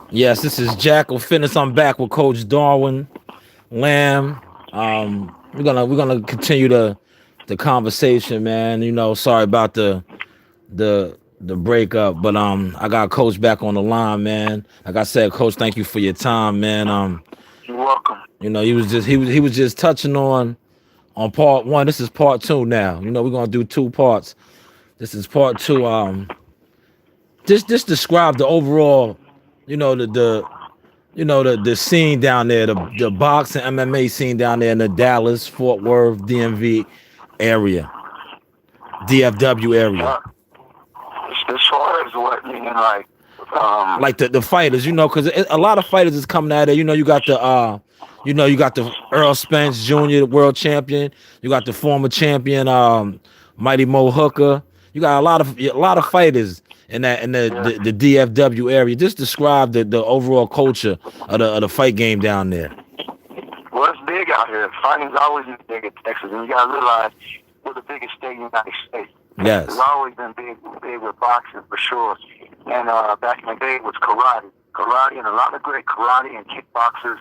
Yes, this is Jackal Fitness. I'm back with Coach Darwin Lamb. We're gonna continue the conversation, man. Sorry about the breakup, but I got Coach back on the line, man. Like I said, Coach, thank you for your time, man. You're welcome. He was just touching on part one. This is part two now. We're gonna do two parts. This is part two. Just describe the overall, the scene down there, the boxing MMA scene down there in the Dallas, Fort Worth, DMV area, DFW area. Uh, as far as what meaning, like, Like the fighters, because a lot of fighters is coming out there. You got the Earl Spence Jr., the world champion. You got the former champion, Mighty Mo Hooker. You got a lot of fighters yeah, the DFW area. Just describe the overall culture of the fight game down there. well, it's big out here. Fighting's always been big in Texas, and you gotta realize we're the biggest state in the United States. Texas has Yes. always been big with boxing for sure. And back in the day, it was karate, and a lot of great karate and kickboxers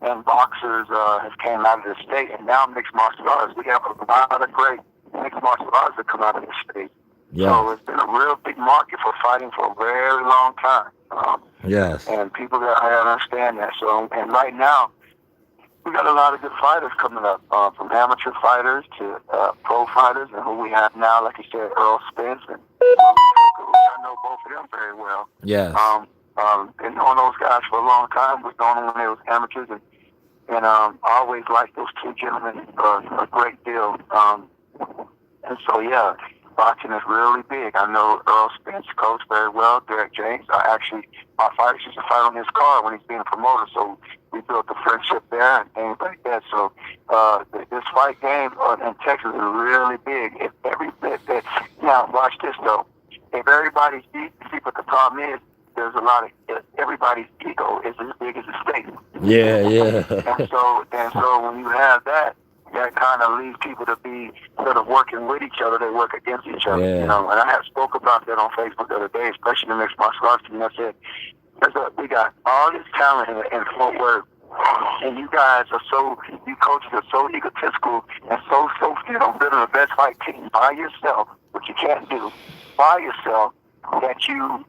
and boxers have came out of the state. And now mixed martial arts, we have a lot of great mixed martial arts that come out of the state. So Yes. it's been a real big market for fighting for a very long time. Yes. And people that I understand that. So, and right now, we got a lot of good fighters coming up, from amateur fighters to pro fighters, and who we have now, like you said, Earl Spence and which I know both of them very well. Yes. Been knowing those guys for a long time. We've known them when they was amateurs, and I always liked those two gentlemen a great deal. And so, yeah, boxing is really big. I know Earl Spence coach very well, Derek James. My fighters used to fight on his car when he's being promoted, so we built a friendship there and things like that. So this fight game in Texas is really big. If every bit that, now watch this though. If everybody's see, but the problem is there's a lot of everybody's ego is as big as the state. Yeah. And Yeah. so when you have that, that kind of leads people to be sort of working with each other. They work against each other, Yeah. And I have spoke about that on Facebook the other day, especially in the mixed martial arts team. I said, we got all this talent in Fort Worth, and you guys are you coaches are so egotistical and so fit on building the best fight team by yourself, which you can't do by yourself, that you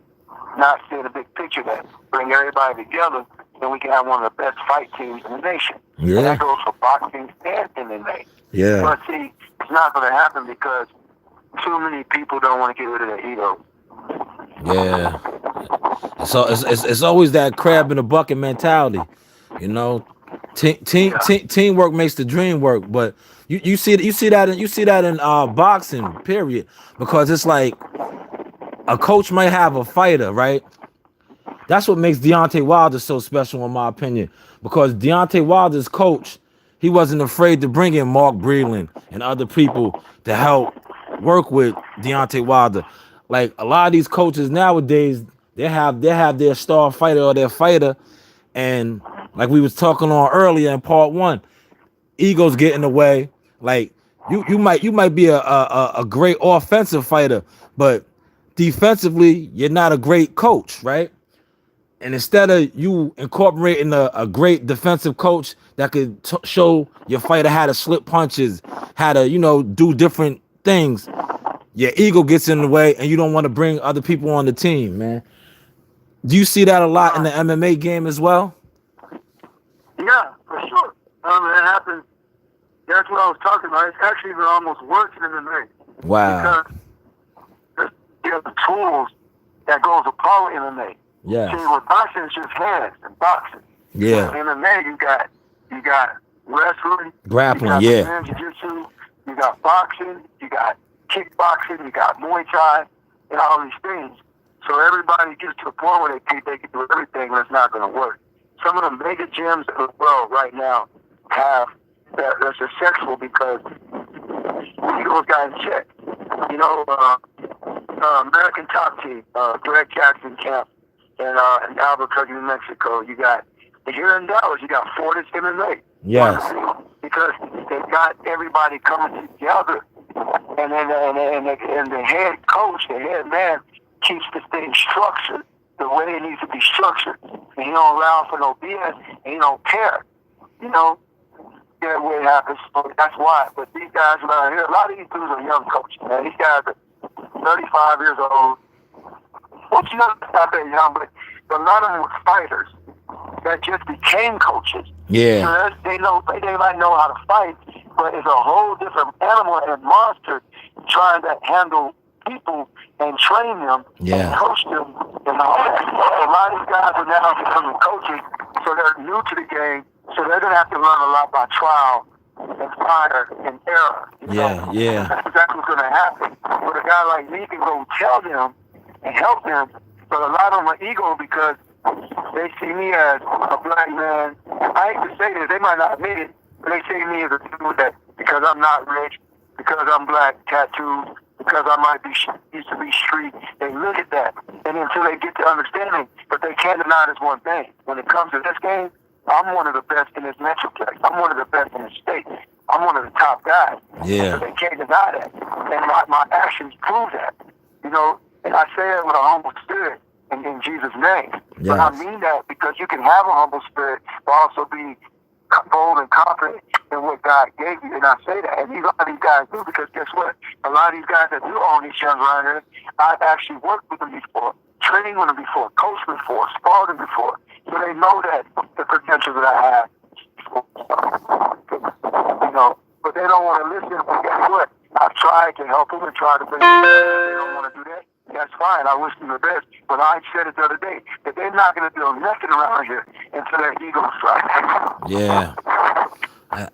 not seeing the big picture that bring everybody together, then we can have one of the best fight teams in the nation. And Yeah. that goes for boxing and MMA. Yeah. But see, it's not going to happen because too many people don't want to get rid of their ego. Yeah. So it's always that crab in the bucket mentality, you know. Yeah, Teamwork makes the dream work, but you see that in boxing, period. Because it's like a coach might have a fighter, right? That's what makes Deontay Wilder so special, in my opinion. Because Deontay Wilder's coach, he wasn't afraid to bring in Mark Breland and other people to help work with Deontay Wilder. Like a lot of these coaches nowadays, they have their star fighter or their fighter, and like we was talking on earlier in part one, egos get in the way. Like you might be a great offensive fighter, but defensively, you're not a great coach, right? And instead of you incorporating a great defensive coach that could show your fighter how to slip punches, how to, do different things, your ego gets in the way and you don't want to bring other people on the team, man. Do you see that a lot in the MMA game as well? yeah, for sure. That happens. That's what I was talking about. It's actually even almost worse in MMA Wow. because there's the tools that goes with power MMA. See, Yes. with boxing, it's just hands and boxing. With Yeah. MMA, you got wrestling, you Grappling. got Yeah. Brazilian Jiu-Jitsu, you got boxing, you got kickboxing, you got Muay Thai, and all these things. So everybody gets to a point where they think they can do everything, but it's not going to work. Some of the mega gyms in the world right now have they're successful because those guys check. American Top Team, Greg Jackson Camp, in Albuquerque, New Mexico. You got here in Dallas, you got Fortis MMA. Yes. Because they got everybody coming together, and then and the head coach, the head man, keeps the thing structured the way it needs to be structured. And he don't allow for no BS, and he don't care. Yeah, what happens. So that's why. But these guys around here, a lot of these dudes are young coaches, man. These guys are 35 years old. Well, not that young, but a lot of them were fighters that just became coaches. Yeah. So they might know how to fight, but it's a whole different animal and monster trying to handle people and train them and coach them and all that. A lot of these guys are now becoming coaches, so they're new to the game, so they're going to have to learn a lot by trial and fire and error. Yeah. That's exactly what's going to happen. But a guy like me can go tell them and help them, but a lot of them are ego because they see me as a black man. I hate to say this, they might not admit it, but they see me as a dude that because I'm not rich, because I'm black, tattooed, because I might be used to be street. They look at that, and until they get to understanding, but they can't deny this one thing. When it comes to this game, I'm one of the best in this metroplex. I'm one of the best in the state. I'm one of the top guys. Yeah. So they can't deny that, and my actions prove that. And I say it with a humble spirit in Jesus' name. Yes. But I mean that because you can have a humble spirit, but also be bold and confident in what God gave you. And I say that. And a lot of these guys do, because guess what? A lot of these guys that do own these young around here, I've actually worked with them before, trained with them before, coached them before, sparred them before. So they know that the credentials that I have. But they don't want to listen. But guess what? I've tried to help them and tried to bring them back. They don't want to do that. That's fine. I wish them the best. But I said it the other day that they're not going to build nothing around here until their ego's right. Yeah.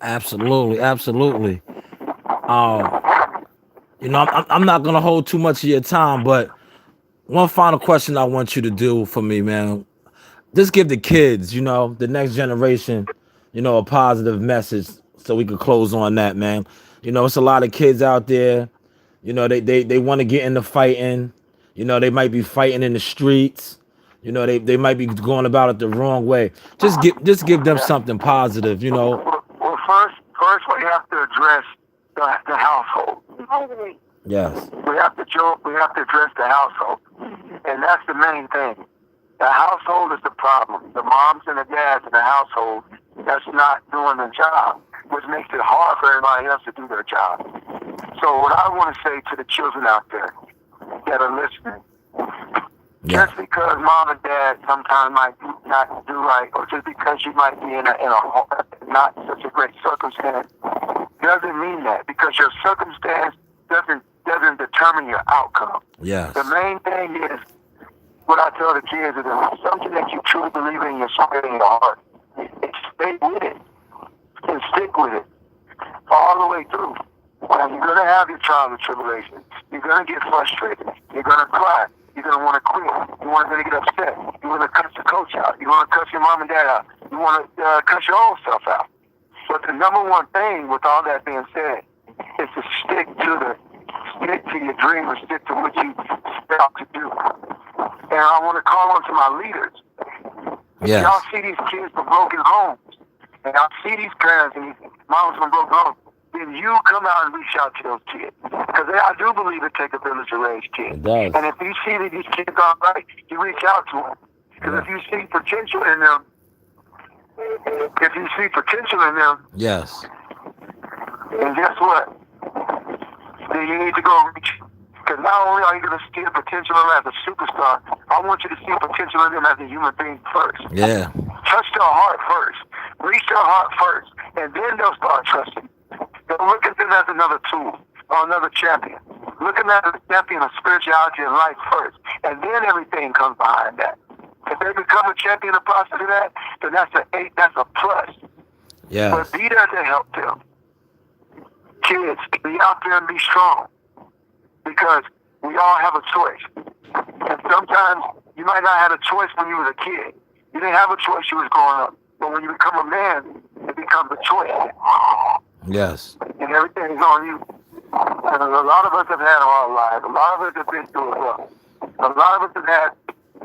Absolutely. I'm not going to hold too much of your time, but one final question I want you to do for me, man. Just give the kids, the next generation, a positive message so we could close on that, man. It's a lot of kids out there, they want to get into fighting. They might be fighting in the streets. They might be going about it the wrong way. Just give them something positive, Well, first we have to address the household. Yes. We have to address the household. And that's the main thing. The household is the problem. The moms and the dads in the household that's not doing their job, which makes it hard for everybody else to do their job. So what I want to say to the children out there that are listening, just because mom and dad sometimes might not do right, or just because you might be in a not such a great circumstance, doesn't mean that, because your circumstance doesn't determine your outcome. Yes. The main thing is, what I tell the kids is, that it's something that you truly believe in your spirit and your heart, stay with it and stick with it all the way through. Now, you're going to have your trials and tribulations. You're going to get frustrated. You're going to cry. You're going to want to quit. You're going to get upset. You want to cuss the coach out. You want to cuss your mom and dad out. You want to cuss your own self out. But the number one thing, with all that being said, is to stick to your dream, or stick to what you set out to do. And I want to call on to my leaders. Yes. Y'all see these kids from broken homes, and y'all see these parents and these moms from broken homes, then you come out and reach out to those kids. Because I do believe it takes a village to raise kids. It does. And if you see that these kids aren't right, you reach out to them. Because if you see potential in them, yes. and guess what? Then you need to go reach. Because not only are you going to see the potential in them as a superstar, I want you to see potential in them as a human being first. Yeah. Touch their heart first. Reach their heart first. And then they'll start trusting. Don't look at them as another tool or another champion. Look at them as a champion of spirituality and life first. And then everything comes behind that. If they become a champion in the process of that, then that's a plus. Yes. But be there to help them. Kids, be out there and be strong. Because we all have a choice. And sometimes you might not have a choice when you were a kid. You didn't have a choice when you was growing up. But when you become a man, it becomes a choice. Yes. And everything is on you. And a lot of us have had hard lives. A lot of us have been through it rough. A lot of us have had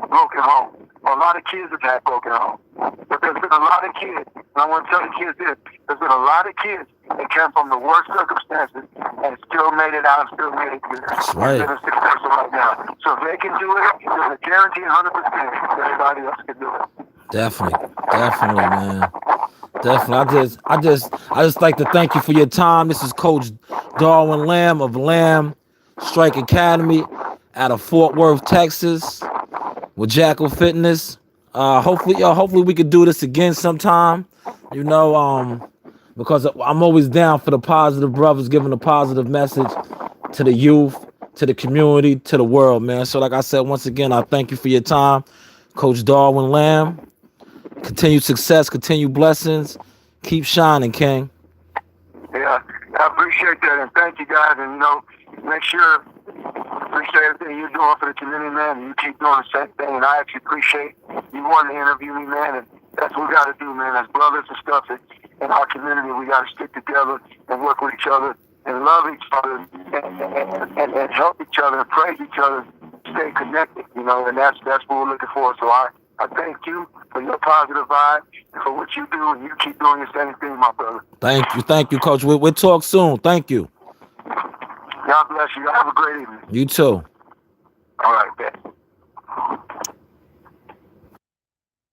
broken homes. A lot of kids have had broken homes. But there's been a lot of kids, and I want to tell the kids this, there's been a lot of kids that came from the worst circumstances and still made it out, still made it good. That's right. They're successful right now. So if they can do it, there's a guarantee 100% everybody else can do it. Definitely, man. Definitely. I just like to thank you for your time. This is Coach Durwyn Lamb of Lamb Strike Academy out of Fort Worth, Texas, with Jackal Fitness. Hopefully we could do this again sometime. You know, because I'm always down for the positive brothers giving a positive message to the youth, to the community, to the world, man. So like I said, once again, I thank you for your time, Coach Durwyn Lamb. Continued success, continued blessings. Keep shining, King. Yeah, I appreciate that, and thank you guys. And make sure appreciate everything you're doing for the community, man. And you keep doing the same thing, and I actually appreciate you wanting to interview me, man. And that's what we got to do, man. As brothers and stuff in our community, we got to stick together and work with each other and love each other and help each other and praise each other, stay connected, and that's what we're looking for. So I thank you for your positive vibe and for what you do, and you keep doing the same thing, my brother. Thank you, Coach. We'll talk soon. Thank you. God bless you. Have a great evening. You too. All right, bet.